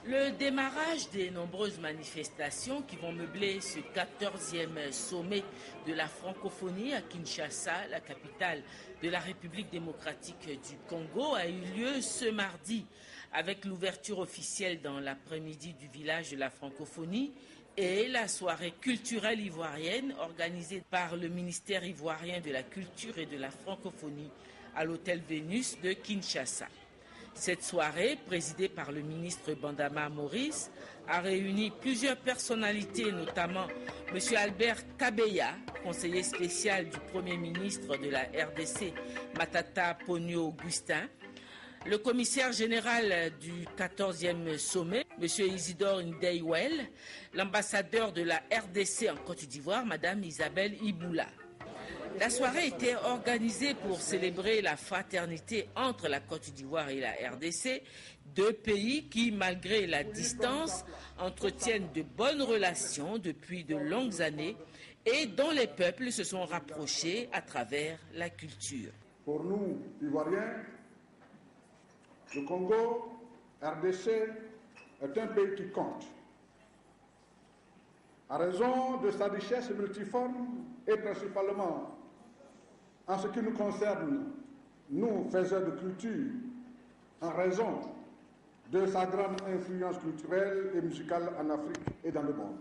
Le démarrage des nombreuses manifestations qui vont meubler ce 14e sommet de la francophonie à Kinshasa, la capitale de la République démocratique du Congo, a eu lieu ce mardi avec l'ouverture officielle dans l'après-midi du village de la francophonie et la soirée culturelle ivoirienne organisée par le ministère ivoirien de la culture et de la francophonie à l'hôtel Vénus de Kinshasa. Cette soirée, présidée par le ministre Bandama Maurice, a réuni plusieurs personnalités, notamment M. Albert Kabeya, conseiller spécial du Premier ministre de la RDC, Matata Ponyo-Augustin, le commissaire général du 14e sommet, M. Isidore Ndeiwel, l'ambassadeur de la RDC en Côte d'Ivoire, Mme Isabelle Iboula. La soirée était organisée pour célébrer la fraternité entre la Côte d'Ivoire et la RDC, deux pays qui, malgré la distance, entretiennent de bonnes relations depuis de longues années et dont les peuples se sont rapprochés à travers la culture. Pour nous, Ivoiriens, le Congo, RDC, est un pays qui compte. À raison de sa richesse multiforme et principalement en ce qui nous concerne, nous, faiseurs de culture, en raison de sa grande influence culturelle et musicale en Afrique et dans le monde.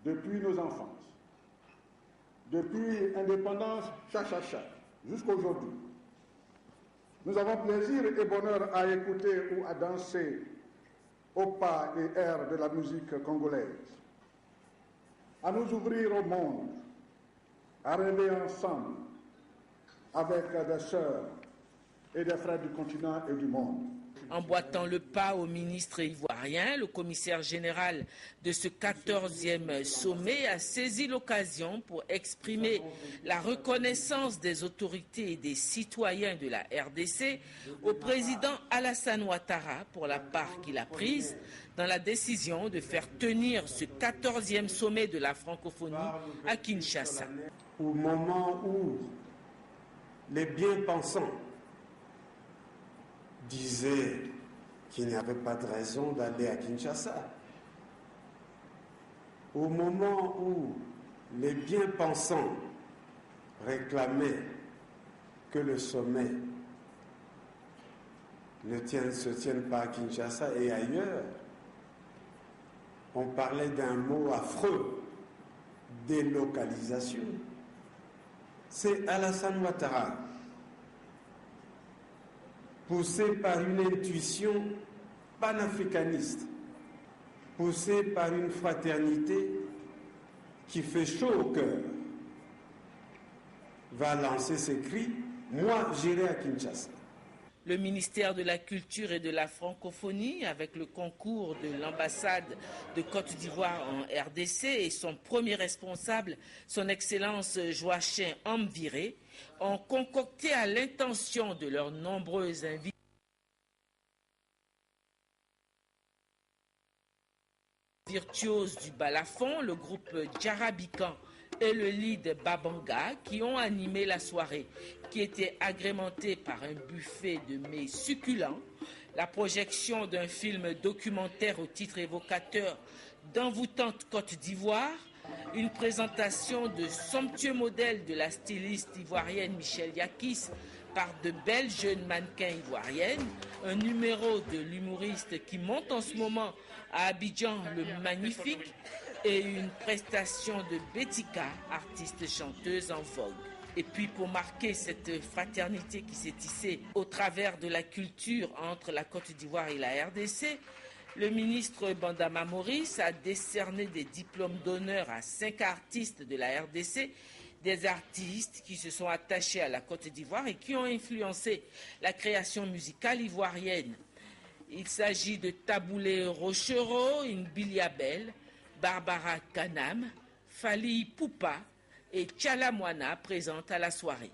Depuis nos enfances, depuis l'indépendance cha-cha-cha, jusqu'à aujourd'hui, nous avons plaisir et bonheur à écouter ou à danser au pas et air de la musique congolaise, à nous ouvrir au monde, à rêver ensemble avec des sœurs et des frères du continent et du monde. Emboîtant le pas au ministre ivoirien, le commissaire général de ce 14e sommet a saisi l'occasion pour exprimer la reconnaissance des autorités et des citoyens de la RDC au président Alassane Ouattara pour la part qu'il a prise dans la décision de faire tenir ce 14e sommet de la francophonie à Kinshasa. Au moment où les bien-pensants disaient qu'il n'y avait pas de raison d'aller à Kinshasa, au moment où les bien-pensants réclamaient que le sommet ne se tienne pas à Kinshasa et ailleurs, on parlait d'un mot affreux, délocalisation. C'est Alassane Ouattara, poussé par une intuition panafricaniste, poussé par une fraternité qui fait chaud au cœur, va lancer ses cris « Moi, j'irai à Kinshasa ». Le ministère de la Culture et de la Francophonie, avec le concours de l'ambassade de Côte d'Ivoire en RDC et son premier responsable, son Excellence Joachim Amviré, ont concocté à l'intention de leurs nombreux invités virtuoses du balafon, le groupe Djarabikan et le lead Babanga qui ont animé la soirée, qui était agrémentée par un buffet de mets succulents, la projection d'un film documentaire au titre évocateur d'envoûtante Côte d'Ivoire, une présentation de somptueux modèles de la styliste ivoirienne Michel Yakis par de belles jeunes mannequins ivoiriennes, un numéro de l'humoriste qui monte en ce moment à Abidjan le Magnifique et une prestation de Betika, artiste chanteuse en vogue. Et puis pour marquer cette fraternité qui s'est tissée au travers de la culture entre la Côte d'Ivoire et la RDC, le ministre Bandama Maurice a décerné des diplômes d'honneur à 5 artistes de la RDC, des artistes qui se sont attachés à la Côte d'Ivoire et qui ont influencé la création musicale ivoirienne. Il s'agit de Taboulé Rochereau, Biliabel, Barbara Kanam, Fali Poupa et Tchalamwana présentes à la soirée.